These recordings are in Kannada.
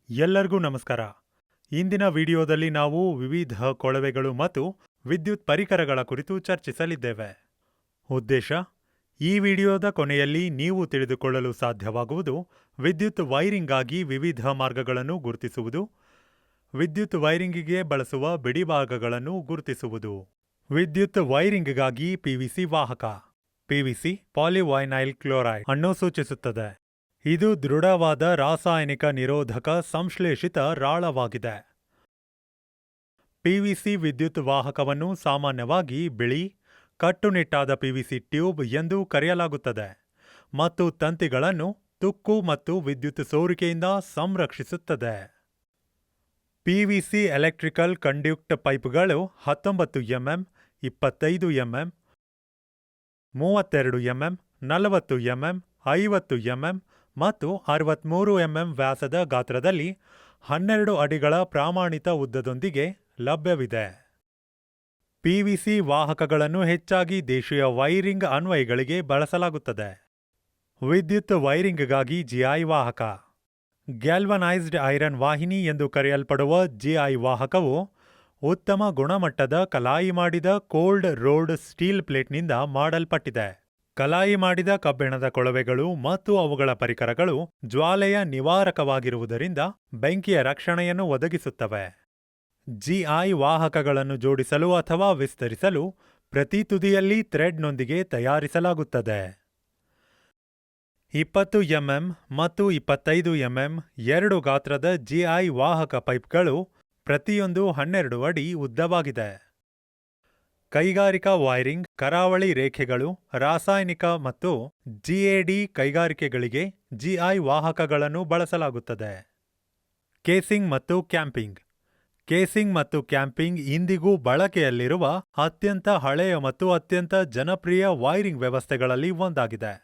ಎಲ್ಲರಿಗೂ ನಮಸ್ಕಾರ. ಇಂದಿನ ವಿಡಿಯೋದಲ್ಲಿ ನಾವು ವಿವಿಧ ಕೊಳವೆಗಳು ಮತ್ತು ವಿದ್ಯುತ್ ಪರಿಕರಗಳ ಕುರಿತು ಚರ್ಚಿಸಲಿದ್ದೇವೆ. ಉದ್ದೇಶ: ಈ ವಿಡಿಯೋದ ಕೊನೆಯಲ್ಲಿ ನೀವು ತಿಳಿದುಕೊಳ್ಳಲು ಸಾಧ್ಯವಾಗುವುದು ವಿದ್ಯುತ್ ವೈರಿಂಗ್ಗಾಗಿ ವಿವಿಧ ಮಾರ್ಗಗಳನ್ನು ಗುರುತಿಸುವುದು, ವಿದ್ಯುತ್ ವೈರಿಂಗಿಗೆ ಬಳಸುವ ಬಿಡಿಭಾಗಗಳನ್ನು ಗುರುತಿಸುವುದು. ವಿದ್ಯುತ್ ವೈರಿಂಗ್ಗಾಗಿ ಪಿವಿಸಿ ವಾಹಕ ಪಿವಿಸಿ ಪಾಲಿವೈನೈಲ್ ಕ್ಲೋರೈಡ್ ಅನ್ನು ಸೂಚಿಸುತ್ತದೆ. ಇದು ದೃಢವಾದ ರಾಸಾಯನಿಕ ನಿರೋಧಕ ಸಂಶ್ಲೇಷಿತ ರಾಳವಾಗಿದೆ. ಪಿವಿಸಿ ವಿದ್ಯುತ್ ವಾಹಕವನ್ನು ಸಾಮಾನ್ಯವಾಗಿ ಬಿಳಿ, ಕಟ್ಟುನಿಟ್ಟಾದ ಪಿವಿಸಿ ಟ್ಯೂಬ್ ಎಂದು ಕರೆಯಲಾಗುತ್ತದೆ ಮತ್ತು ತಂತಿಗಳನ್ನು ತುಕ್ಕು ಮತ್ತು ವಿದ್ಯುತ್ ಸೋರಿಕೆಯಿಂದ ಸಂರಕ್ಷಿಸುತ್ತದೆ. ಪಿವಿಸಿ ಎಲೆಕ್ಟ್ರಿಕಲ್ ಕಂಡ್ಯೂಕ್ಟ್ ಪೈಪ್ಗಳು 19 MM, 25 MM, 32 MM, 40 MM, 50 MM ಮತ್ತು 63 ಎಂಎಂ ವ್ಯಾಸದ ಗಾತ್ರದಲ್ಲಿ 12 ಅಡಿಗಳ ಪ್ರಮಾಣಿತ ಉದ್ದದೊಂದಿಗೆ ಲಭ್ಯವಿದೆ. ಪಿವಿಸಿ ವಾಹಕಗಳನ್ನು ಹೆಚ್ಚಾಗಿ ದೇಶೀಯ ವೈರಿಂಗ್ ಅನ್ವಯಗಳಿಗೆ ಬಳಸಲಾಗುತ್ತದೆ. ವಿದ್ಯುತ್ ವೈರಿಂಗ್ಗಾಗಿ ಜಿಐ ವಾಹಕ ಗ್ಯಾಲ್ವನೈಸ್ಡ್ ಐರನ್ ವಾಹಿನಿ ಎಂದು ಕರೆಯಲ್ಪಡುವ ಜಿಐ ವಾಹಕವು ಉತ್ತಮ ಗುಣಮಟ್ಟದ ಕಲಾಯಿ ಮಾಡಿದ ಕೋಲ್ಡ್ ರೋಡ್ ಸ್ಟೀಲ್ ಪ್ಲೇಟ್ನಿಂದ ಮಾಡಲ್ಪಟ್ಟಿದೆ. ಕಲಾಯಿ ಮಾಡಿದ ಕಬ್ಬಿಣದ ಕೊಳವೆಗಳು ಮತ್ತು ಅವುಗಳ ಪರಿಕರಗಳು ಜ್ವಾಲೆಯ ನಿವಾರಕವಾಗಿರುವುದರಿಂದ ಬೆಂಕಿಯ ರಕ್ಷಣೆಯನ್ನು ಒದಗಿಸುತ್ತವೆ. ಜಿಐ ವಾಹಕಗಳನ್ನು ಜೋಡಿಸಲು ಅಥವಾ ವಿಸ್ತರಿಸಲು ಪ್ರತಿ ತುದಿಯಲ್ಲಿ ಥ್ರೆಡ್ನೊಂದಿಗೆ ತಯಾರಿಸಲಾಗುತ್ತದೆ. 20 ಎಂಎಂ ಮತ್ತು 25 ಎಂಎಂ 2 ಗಾತ್ರದ ಜಿಐ ವಾಹಕ ಪೈಪ್ಗಳು ಪ್ರತಿಯೊಂದು 12 ಅಡಿ ಉದ್ದವಾಗಿದೆ. ಕೈಗಾರಿಕಾ ವೈರಿಂಗ್, ಕರಾವಳಿ ರೇಖೆಗಳು, ರಾಸಾಯನಿಕ ಮತ್ತು ಜಿಎಡಿ ಕೈಗಾರಿಕೆಗಳಿಗೆ ಜಿಐ ವಾಹಕಗಳನ್ನು ಬಳಸಲಾಗುತ್ತದೆ. ಕೇಸಿಂಗ್ ಮತ್ತು ಕ್ಯಾಂಪಿಂಗ್ ಕೇಸಿಂಗ್ ಮತ್ತು ಕ್ಯಾಂಪಿಂಗ್ ಇಂದಿಗೂ ಬಳಕೆಯಲ್ಲಿರುವ ಅತ್ಯಂತ ಹಳೆಯ ಮತ್ತು ಅತ್ಯಂತ ಜನಪ್ರಿಯ ವೈರಿಂಗ್ ವ್ಯವಸ್ಥೆಗಳಲ್ಲಿ ಒಂದಾಗಿದೆ.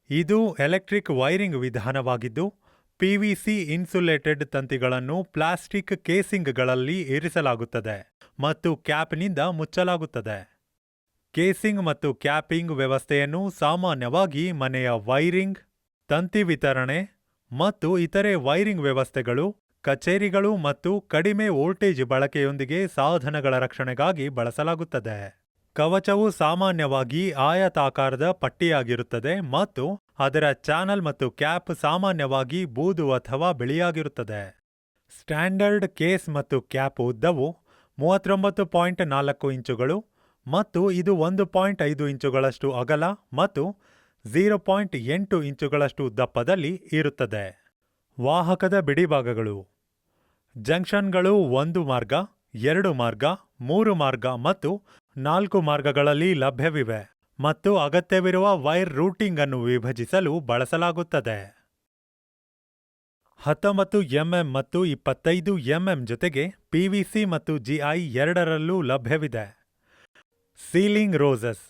ಇದು ಎಲೆಕ್ಟ್ರಿಕ್ ವೈರಿಂಗ್ ವಿಧಾನವಾಗಿದ್ದು, ಪಿವಿಸಿ ಇನ್ಸುಲೇಟೆಡ್ ತಂತಿಗಳನ್ನು ಪ್ಲಾಸ್ಟಿಕ್ ಕೇಸಿಂಗ್ಗಳಲ್ಲಿ ಇರಿಸಲಾಗುತ್ತದೆ ಮತ್ತು ಕ್ಯಾಪ್ನಿಂದ ಮುಚ್ಚಲಾಗುತ್ತದೆ. ಕೇಸಿಂಗ್ ಮತ್ತು ಕ್ಯಾಪಿಂಗ್ ವ್ಯವಸ್ಥೆಯನ್ನು ಸಾಮಾನ್ಯವಾಗಿ ಮನೆಯ ವೈರಿಂಗ್, ತಂತಿ ವಿತರಣೆ ಮತ್ತು ಇತರೆ ವೈರಿಂಗ್ ವ್ಯವಸ್ಥೆಗಳು, ಕಚೇರಿಗಳು ಮತ್ತು ಕಡಿಮೆ ವೋಲ್ಟೇಜ್ ಬಳಕೆಯೊಂದಿಗೆ ಸಾಧನಗಳ ರಕ್ಷಣೆಗಾಗಿ ಬಳಸಲಾಗುತ್ತದೆ. ಕವಚವು ಸಾಮಾನ್ಯವಾಗಿ ಆಯತಾಕಾರದ ಪಟ್ಟಿಯಾಗಿರುತ್ತದೆ ಮತ್ತು ಅದರ ಚಾನಲ್ ಮತ್ತು ಕ್ಯಾಪ್ ಸಾಮಾನ್ಯವಾಗಿ ಬೂದು ಅಥವಾ ಬಿಳಿಯಾಗಿರುತ್ತದೆ. ಸ್ಟ್ಯಾಂಡರ್ಡ್ ಕೇಸ್ ಮತ್ತು ಕ್ಯಾಪ್ ಉದ್ದವು 39.4 ಇಂಚುಗಳು ಮತ್ತು ಇದು 1.5 ಇಂಚುಗಳಷ್ಟು ಅಗಲ ಮತ್ತು 0.8 ಇಂಚುಗಳಷ್ಟು ದಪ್ಪದಲ್ಲಿ ಇರುತ್ತದೆ. ವಾಹಕದ ಬಿಡಿಭಾಗಗಳು ಜಂಕ್ಷನ್ಗಳು 1 ಮಾರ್ಗ, 2 ಮಾರ್ಗ, 3 ಮಾರ್ಗ ಮತ್ತು 4 ಮಾರ್ಗಗಳಲ್ಲಿ ಲಭ್ಯವಿವೆ ಮತ್ತು ಅಗತ್ಯವಿರುವ ವೈರ್ ರೂಟಿಂಗ್ ಅನ್ನು ವಿಭಜಿಸಲು ಬಳಸಲಾಗುತ್ತದೆ. 19 ಎಂಎಂ ಮತ್ತು 25 ಎಂಎಂ ಜೊತೆಗೆ ಪಿವಿಸಿ ಮತ್ತು ಜಿಐ ಎರಡರಲ್ಲೂ ಲಭ್ಯವಿದೆ. ಸೀಲಿಂಗ್ ರೋಸಸ್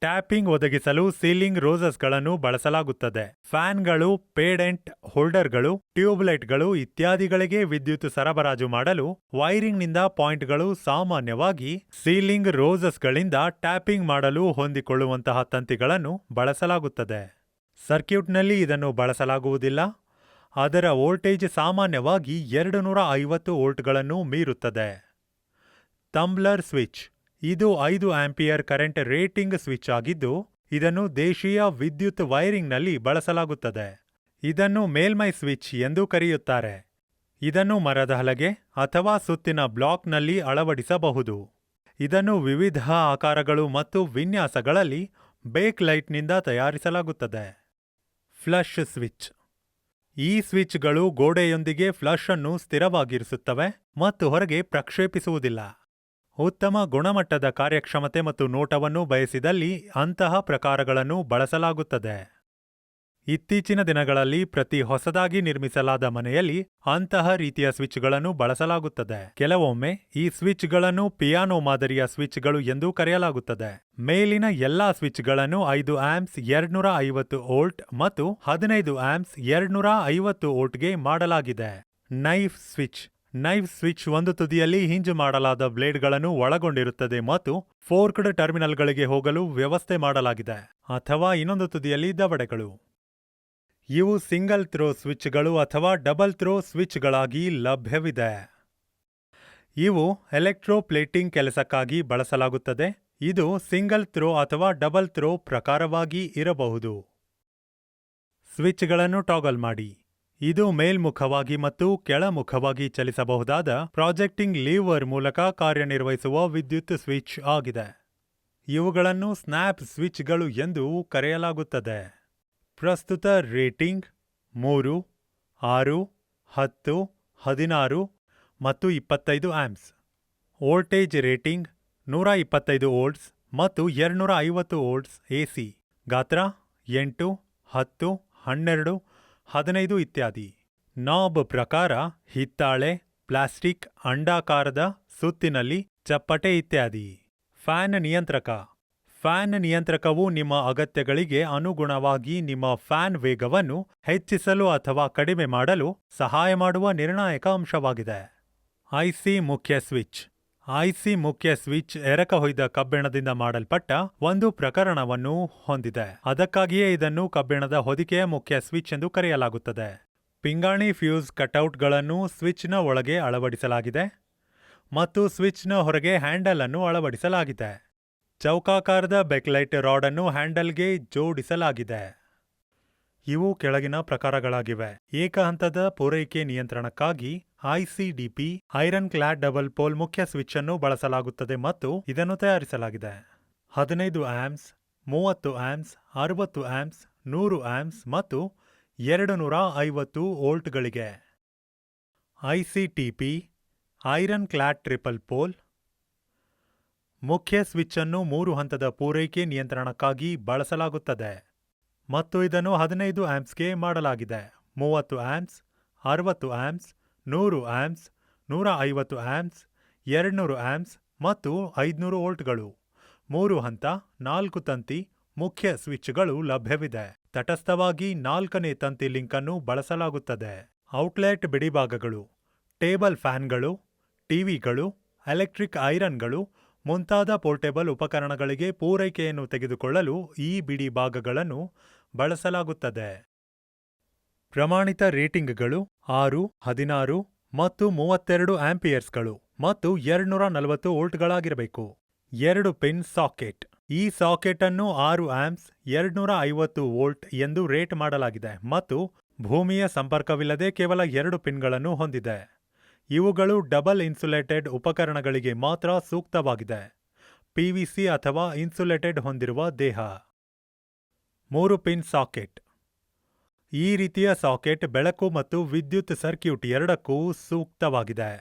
ಟ್ಯಾಪಿಂಗ್ ಒದಗಿಸಲು ಸೀಲಿಂಗ್ ರೋಸಸ್ಗಳನ್ನು ಬಳಸಲಾಗುತ್ತದೆ. ಫ್ಯಾನ್ಗಳು, ಪೇಡೆಂಟ್ ಹೋಲ್ಡರ್ಗಳು, ಟ್ಯೂಬ್ಲೈಟ್ಗಳು ಇತ್ಯಾದಿಗಳಿಗೆ ವಿದ್ಯುತ್ ಸರಬರಾಜು ಮಾಡಲು ವೈರಿಂಗ್ನಿಂದ ಪಾಯಿಂಟ್ಗಳು ಸಾಮಾನ್ಯವಾಗಿ ಸೀಲಿಂಗ್ ರೋಸಸ್ಗಳಿಂದ ಟ್ಯಾಪಿಂಗ್ ಮಾಡಲು ಹೊಂದಿಕೊಳ್ಳುವಂತಹ ತಂತಿಗಳನ್ನು ಬಳಸಲಾಗುತ್ತದೆ. ಸರ್ಕ್ಯೂಟ್ನಲ್ಲಿ ಇದನ್ನು ಬಳಸಲಾಗುವುದಿಲ್ಲ. ಅದರ ವೋಲ್ಟೇಜ್ ಸಾಮಾನ್ಯವಾಗಿ 250 ವೋಲ್ಟ್ಗಳನ್ನು ಮೀರುತ್ತದೆ. ತಂಬ್ಲರ್ ಸ್ವಿಚ್ ಇದು 5 ಆಂಪಿಯರ್ ಕರೆಂಟ್ ರೇಟಿಂಗ್ ಸ್ವಿಚ್ ಆಗಿದ್ದು, ಇದನ್ನು ದೇಶೀಯ ವಿದ್ಯುತ್ ವೈರಿಂಗ್ನಲ್ಲಿ ಬಳಸಲಾಗುತ್ತದೆ. ಇದನ್ನು ಮೇಲ್ಮೈ ಸ್ವಿಚ್ ಎಂದು ಕರೆಯುತ್ತಾರೆ. ಇದನ್ನು ಮರದ ಹಲಗೆ ಅಥವಾ ಸುತ್ತಿನ ಬ್ಲಾಕ್ನಲ್ಲಿ ಅಳವಡಿಸಬಹುದು. ಇದನ್ನು ವಿವಿಧ ಆಕಾರಗಳು ಮತ್ತು ವಿನ್ಯಾಸಗಳಲ್ಲಿ ಬೇಕ್ ಲೈಟ್ನಿಂದ ತಯಾರಿಸಲಾಗುತ್ತದೆ. ಫ್ಲಶ್ ಸ್ವಿಚ್ ಈ ಸ್ವಿಚ್ಗಳು ಗೋಡೆಯೊಂದಿಗೆ ಫ್ಲಶ್ ಅನ್ನು ಸ್ಥಿರವಾಗಿರಿಸುತ್ತವೆ ಮತ್ತು ಹೊರಗೆ ಪ್ರಕ್ಷೇಪಿಸುವುದಿಲ್ಲ. ಉತ್ತಮ ಗುಣಮಟ್ಟದ ಕಾರ್ಯಕ್ಷಮತೆ ಮತ್ತು ನೋಟವನ್ನು ಬಯಸಿದಲ್ಲಿ ಅಂತಹ ಪ್ರಕಾರಗಳನ್ನು ಬಳಸಲಾಗುತ್ತದೆ. ಇತ್ತೀಚಿನ ದಿನಗಳಲ್ಲಿ ಪ್ರತಿ ಹೊಸದಾಗಿ ನಿರ್ಮಿಸಲಾದ ಮನೆಯಲ್ಲಿ ಅಂತಹ ರೀತಿಯ ಸ್ವಿಚ್ಗಳನ್ನು ಬಳಸಲಾಗುತ್ತದೆ. ಕೆಲವೊಮ್ಮೆ ಈ ಸ್ವಿಚ್ಗಳನ್ನು ಪಿಯಾನೋ ಮಾದರಿಯ ಸ್ವಿಚ್ಗಳು ಎಂದು ಕರೆಯಲಾಗುತ್ತದೆ. ಮೇಲಿನ ಎಲ್ಲಾ ಸ್ವಿಚ್ಗಳನ್ನು 5 ಆಂಪ್ಸ್ 250 ವೋಲ್ಟ್ ಮತ್ತು 15 ಆಂಪ್ಸ್ 250 ವೋಲ್ಟ್ಗೆ ಮಾಡಲಾಗಿದೆ. ನೈಫ್ ಸ್ವಿಚ್ ಒಂದು ತುದಿಯಲ್ಲಿ ಹಿಂಜ್ ಮಾಡಲಾದ ಬ್ಲೇಡ್ಗಳನ್ನು ಒಳಗೊಂಡಿರುತ್ತದೆ ಮತ್ತು ಫೋರ್ಕ್ಡ್ ಟರ್ಮಿನಲ್ಗಳಿಗೆ ಹೋಗಲು ವ್ಯವಸ್ಥೆ ಮಾಡಲಾಗಿದೆ, ಅಥವಾ ಇನ್ನೊಂದು ತುದಿಯಲ್ಲಿ ದವಡೆಗಳು. ಇವು ಸಿಂಗಲ್ ಥ್ರೋ ಸ್ವಿಚ್ಗಳು ಅಥವಾ ಡಬಲ್ ಥ್ರೋ ಸ್ವಿಚ್ಗಳಾಗಿ ಲಭ್ಯವಿದೆ. ಇವು ಎಲೆಕ್ಟ್ರೋಪ್ಲೇಟಿಂಗ್ ಕೆಲಸಕ್ಕಾಗಿ ಬಳಸಲಾಗುತ್ತದೆ. ಇದು ಸಿಂಗಲ್ ಥ್ರೋ ಅಥವಾ ಡಬಲ್ ಥ್ರೋ ಪ್ರಕಾರವಾಗಿ ಇರಬಹುದು. ಸ್ವಿಚ್ಗಳನ್ನು ಟಾಗಲ್ ಮಾಡಿ. ಇದು ಮೇಲ್ಮುಖವಾಗಿ ಮತ್ತು ಕೆಳಮುಖವಾಗಿ ಚಲಿಸಬಹುದಾದ ಪ್ರಾಜೆಕ್ಟಿಂಗ್ ಲೀವರ್ ಮೂಲಕ ಕಾರ್ಯನಿರ್ವಹಿಸುವ ವಿದ್ಯುತ್ ಸ್ವಿಚ್ ಆಗಿದೆ. ಇವುಗಳನ್ನು ಸ್ನ್ಯಾಪ್ ಸ್ವಿಚ್ಗಳು ಎಂದು ಕರೆಯಲಾಗುತ್ತದೆ. ಪ್ರಸ್ತುತ ರೇಟಿಂಗ್ 3, 6, 10, 16 ಮತ್ತು 25 ಆಂಪ್ಸ್. ವೋಲ್ಟೇಜ್ ರೇಟಿಂಗ್ 125 ವೋಲ್ಟ್ಸ್ ಮತ್ತು 250 ವೋಲ್ಟ್ಸ್ ಎಸಿ. ಗಾತ್ರ 8, 10, 12, 15 ಇತ್ಯಾದಿ. ನಾಬ್ ಪ್ರಕಾರ ಹಿತ್ತಾಳೆ, ಪ್ಲಾಸ್ಟಿಕ್, ಅಂಡಾಕಾರದ ಸುತ್ತಿನಲ್ಲಿ ಚಪ್ಪಟೆ ಇತ್ಯಾದಿ. ಫ್ಯಾನ್ ನಿಯಂತ್ರಕ. ಫ್ಯಾನ್ ನಿಯಂತ್ರಕವು ನಿಮ್ಮ ಅಗತ್ಯಗಳಿಗೆ ಅನುಗುಣವಾಗಿ ನಿಮ್ಮ ಫ್ಯಾನ್ ವೇಗವನ್ನು ಹೆಚ್ಚಿಸಲು ಅಥವಾ ಕಡಿಮೆ ಮಾಡಲು ಸಹಾಯ ಮಾಡುವ ನಿರ್ಣಾಯಕ ಅಂಶವಾಗಿದೆ. ಐಸಿ ಮುಖ್ಯ ಸ್ವಿಚ್. ಐಸಿ ಮುಖ್ಯ ಸ್ವಿಚ್ ಎರಕಹೊಯ್ದ ಕಬ್ಬಿಣದಿಂದ ಮಾಡಲ್ಪಟ್ಟ ಒಂದು ಪ್ರಕರಣವನ್ನು ಹೊಂದಿದೆ. ಅದಕ್ಕಾಗಿಯೇ ಇದನ್ನು ಕಬ್ಬಿಣದ ಹೊದಿಕೆಯ ಮುಖ್ಯ ಸ್ವಿಚ್ ಎಂದು ಕರೆಯಲಾಗುತ್ತದೆ. ಪಿಂಗಾಣಿ ಫ್ಯೂಸ್ ಕಟೌಟ್ಗಳನ್ನು ಸ್ವಿಚ್ನ ಒಳಗೆ ಅಳವಡಿಸಲಾಗಿದೆ ಮತ್ತು ಸ್ವಿಚ್ನ ಹೊರಗೆ ಹ್ಯಾಂಡಲ್ ಅನ್ನು ಅಳವಡಿಸಲಾಗಿದೆ. ಚೌಕಾಕಾರದ ಬೆಕ್ಲೈಟ್ ರಾಡ್ ಅನ್ನು ಹ್ಯಾಂಡಲ್ಗೆ ಜೋಡಿಸಲಾಗಿದೆ. ಇವು ಕೆಳಗಿನ ಪ್ರಕಾರಗಳಾಗಿವೆ. ಏಕ ಹಂತದ ಪೂರೈಕೆ ನಿಯಂತ್ರಣಕ್ಕಾಗಿ ಐಸಿಡಿಪಿ ಐರನ್ ಕ್ಲಾಡ್ ಡಬಲ್ ಪೋಲ್ ಮುಖ್ಯ ಸ್ವಿಚ್ ಅನ್ನು ಬಳಸಲಾಗುತ್ತದೆ ಮತ್ತು ಇದನ್ನು ತಯಾರಿಸಲಾಗಿದೆ. 15 ಆಂಪ್ಸ್, 30 ಆಂಪ್ಸ್, 60 ಆಂಪ್ಸ್, 100 ಆಂಪ್ಸ್ ಮತ್ತು 250 ವೋಲ್ಟ್ಗಳಿಗೆ. ಐಸಿಟಿಪಿ ಐರನ್ ಕ್ಲಾಡ್ ಟ್ರಿಪಲ್ ಪೋಲ್ ಮುಖ್ಯ ಸ್ವಿಚ್ ಅನ್ನು 3 ಹಂತದ ಪೂರೈಕೆ ನಿಯಂತ್ರಣಕ್ಕಾಗಿ ಬಳಸಲಾಗುತ್ತದೆ ಮತ್ತು ಇದನ್ನು 15 ಆಂಪ್ಸ್ಗೆ ಮಾಡಲಾಗಿದೆ. 30 amps, 60 amps, 100 amps, 150 amps, 200 amps ಮತ್ತು 500 ವೋಲ್ಟ್ಗಳು. 3 ಹಂತ 4 ತಂತಿ ಮುಖ್ಯ ಸ್ವಿಚ್ಗಳು ಲಭ್ಯವಿದೆ. ತಟಸ್ಥವಾಗಿ 4ನೇ ತಂತಿ ಲಿಂಕ್ ಅನ್ನು ಬಳಸಲಾಗುತ್ತದೆ. ಔಟ್ಲೆಟ್ ಬಿಡಿಭಾಗಗಳು, ಟೇಬಲ್ ಫ್ಯಾನ್ಗಳು, ಟಿವಿಗಳು, ಎಲೆಕ್ಟ್ರಿಕ್ ಐರನ್ಗಳು ಮುಂತಾದ ಪೋರ್ಟೇಬಲ್ ಉಪಕರಣಗಳಿಗೆ ಪೂರೈಕೆಯನ್ನು ತೆಗೆದುಕೊಳ್ಳಲು ಈ ಬಿಡಿ ಭಾಗಗಳನ್ನು ಬಳಸಲಾಗುತ್ತದೆ. ಪ್ರಮಾಣಿತ ರೇಟಿಂಗ್ಗಳು 6, 16 ಮತ್ತು 32 ಆಂಪಿಯರ್ಸ್ಗಳು ಮತ್ತು 240 ವೋಲ್ಟ್ಗಳಾಗಿರಬೇಕು. 2 ಪಿನ್ ಸಾಕೆಟ್. ಈ ಸಾಕೆಟ್ ಅನ್ನು 6 ಆಂಪ್ಸ್ 250 ವೋಲ್ಟ್ ಎಂದು ರೇಟ್ ಮಾಡಲಾಗಿದೆ ಮತ್ತು ಭೂಮಿಯ ಸಂಪರ್ಕವಿಲ್ಲದೆ ಕೇವಲ 2 ಪಿನ್ಗಳನ್ನು ಹೊಂದಿದೆ. ಇವುಗಳು ಡಬಲ್ ಇನ್ಸುಲೇಟೆಡ್ ಉಪಕರಣಗಳಿಗೆ ಮಾತ್ರ ಸೂಕ್ತವಾಗಿದೆ. ಪಿವಿಸಿ ಅಥವಾ ಇನ್ಸುಲೇಟೆಡ್ ಹೊಂದಿರುವ ದೇಹ. 3 ಪಿನ್ ಸಾಕೆಟ್. ಈ ರೀತಿಯ ಸಾಕೆಟ್ ಬೆಳಕು ಮತ್ತು ವಿದ್ಯುತ್ ಸರ್ಕ್ಯೂಟ್ ಎರಡಕ್ಕೂ ಸೂಕ್ತವಾಗಿದೆ.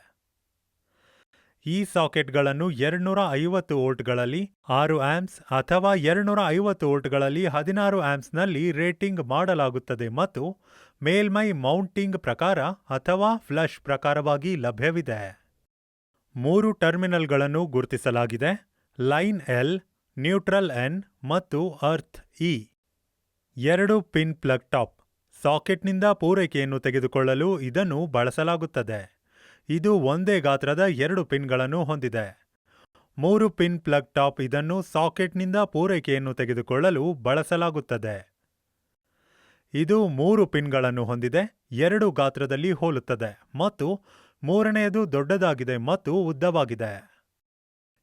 ಈ ಸಾಕೆಟ್ಗಳನ್ನು 250 ವೋಲ್ಟ್ಗಳಲ್ಲಿ 6 ಆಂಪ್ಸ್ ಅಥವಾ 250 ವೋಲ್ಟ್ಗಳಲ್ಲಿ 16 ಆಂಪ್ಸ್ನಲ್ಲಿ ರೇಟಿಂಗ್ ಮಾಡಲಾಗುತ್ತದೆ ಮತ್ತು ಮೇಲ್ಮೈ ಮೌಂಟಿಂಗ್ ಪ್ರಕಾರ ಅಥವಾ ಫ್ಲಶ್ ಪ್ರಕಾರವಾಗಿ ಲಭ್ಯವಿದೆ. 3 ಟರ್ಮಿನಲ್ಗಳನ್ನು ಗುರುತಿಸಲಾಗಿದೆ. ಲೈನ್ ಎಲ್, ನ್ಯೂಟ್ರಲ್ ಎನ್ ಮತ್ತು earth E. 2 pin plug top. ಸಾಕೆಟ್ನಿಂದ ಪೂರೈಕೆಯನ್ನು ತೆಗೆದುಕೊಳ್ಳಲು ಇದನ್ನು ಬಳಸಲಾಗುತ್ತದೆ. ಇದು ಒಂದೇ ಗಾತ್ರದ 2 ಪಿನ್ಗಳನ್ನು ಹೊಂದಿದೆ. 3 ಪಿನ್ ಪ್ಲಗ್ ಟಾಪ್. ಇದನ್ನು ಸಾಕೆಟ್ನಿಂದ ಪೂರೈಕೆಯನ್ನು ತೆಗೆದುಕೊಳ್ಳಲು ಬಳಸಲಾಗುತ್ತದೆ. ಇದು 3 ಪಿನ್ಗಳನ್ನು ಹೊಂದಿದೆ. 2 ಗಾತ್ರದಲ್ಲಿ ಹೋಲುತ್ತದೆ ಮತ್ತು ಮೂರನೆಯದು ದೊಡ್ಡದಾಗಿದೆ ಮತ್ತು ಉದ್ದವಾಗಿದೆ.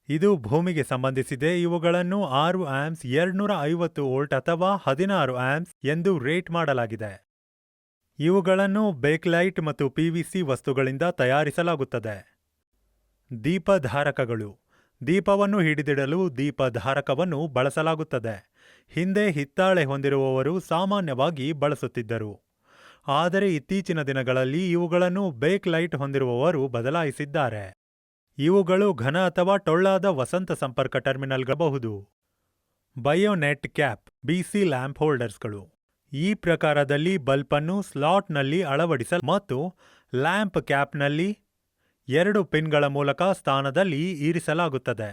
ಇದು ಭೂಮಿಗೆ ಸಂಬಂಧಿಸಿದೆ. ಇವುಗಳನ್ನು 6 ಆಂಪ್ಸ್ 250 ವೋಲ್ಟ್ ಅಥವಾ 16 ಆಂಪ್ಸ್ ಎಂದು ರೇಟ್ ಮಾಡಲಾಗಿದೆ. ಇವುಗಳನ್ನು ಬೇಕ್ಲೈಟ್ ಮತ್ತು ಪಿವಿಸಿ ವಸ್ತುಗಳಿಂದ ತಯಾರಿಸಲಾಗುತ್ತದೆ. ದೀಪಧಾರಕಗಳು. ದೀಪವನ್ನು ಹಿಡಿದಿಡಲು ದೀಪಧಾರಕವನ್ನು ಬಳಸಲಾಗುತ್ತದೆ. ಹಿಂದೆ ಹಿತ್ತಾಳೆ ಹೊಂದಿರುವವರು ಸಾಮಾನ್ಯವಾಗಿ ಬಳಸುತ್ತಿದ್ದರು. ಆದರೆ ಇತ್ತೀಚಿನ ದಿನಗಳಲ್ಲಿ ಇವುಗಳನ್ನು ಬೇಕ್ಲೈಟ್ ಹೊಂದಿರುವವರು ಬದಲಾಯಿಸಿದ್ದಾರೆ. ಇವುಗಳು ಘನ ಅಥವಾ ಟೊಳ್ಳಾದ ವಸಂತ ಸಂಪರ್ಕ ಟರ್ಮಿನಲ್ಗಳಬಹುದು. ಬಯೋನೆಟ್ ಕ್ಯಾಪ್ ಬಿಸಿ ಲ್ಯಾಂಪ್ ಹೋಲ್ಡರ್ಸ್ಗಳು. ಈ ಪ್ರಕಾರದಲ್ಲಿ ಬಲ್ಬನ್ನು ಸ್ಲಾಟ್ನಲ್ಲಿ ಅಳವಡಿಸಲು ಮತ್ತು ಲ್ಯಾಂಪ್ ಕ್ಯಾಪ್ನಲ್ಲಿ 2 ಪಿನ್ಗಳ ಮೂಲಕ ಸ್ಥಾನದಲ್ಲಿ ಇರಿಸಲಾಗುತ್ತದೆ.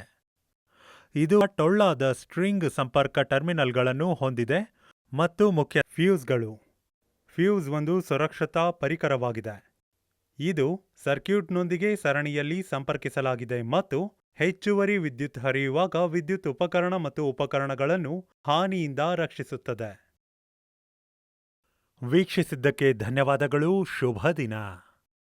ಇದು ಟೊಳ್ಳಾದ ಸ್ಟ್ರಿಂಗ್ ಸಂಪರ್ಕ ಟರ್ಮಿನಲ್ಗಳನ್ನು ಹೊಂದಿದೆ ಮತ್ತು ಮುಖ್ಯ ಫ್ಯೂಸ್ಗಳು. ಫ್ಯೂಸ್ ಒಂದು ಸುರಕ್ಷತಾ ಪರಿಕರವಾಗಿದೆ. ಇದು ಸರ್ಕ್ಯೂಟ್ನೊಂದಿಗೆ ಸರಣಿಯಲ್ಲಿ ಸಂಪರ್ಕಿಸಲಾಗಿದೆ ಮತ್ತು ಹೆಚ್ಚುವರಿ ವಿದ್ಯುತ್ ಹರಿಯುವಾಗ ವಿದ್ಯುತ್ ಉಪಕರಣ ಮತ್ತು ಉಪಕರಣಗಳನ್ನು ಹಾನಿಯಿಂದ ರಕ್ಷಿಸುತ್ತದೆ. ವೀಕ್ಷಿಸಿದ್ದಕ್ಕೆ ಧನ್ಯವಾದಗಳು. ಶುಭ ದಿನ.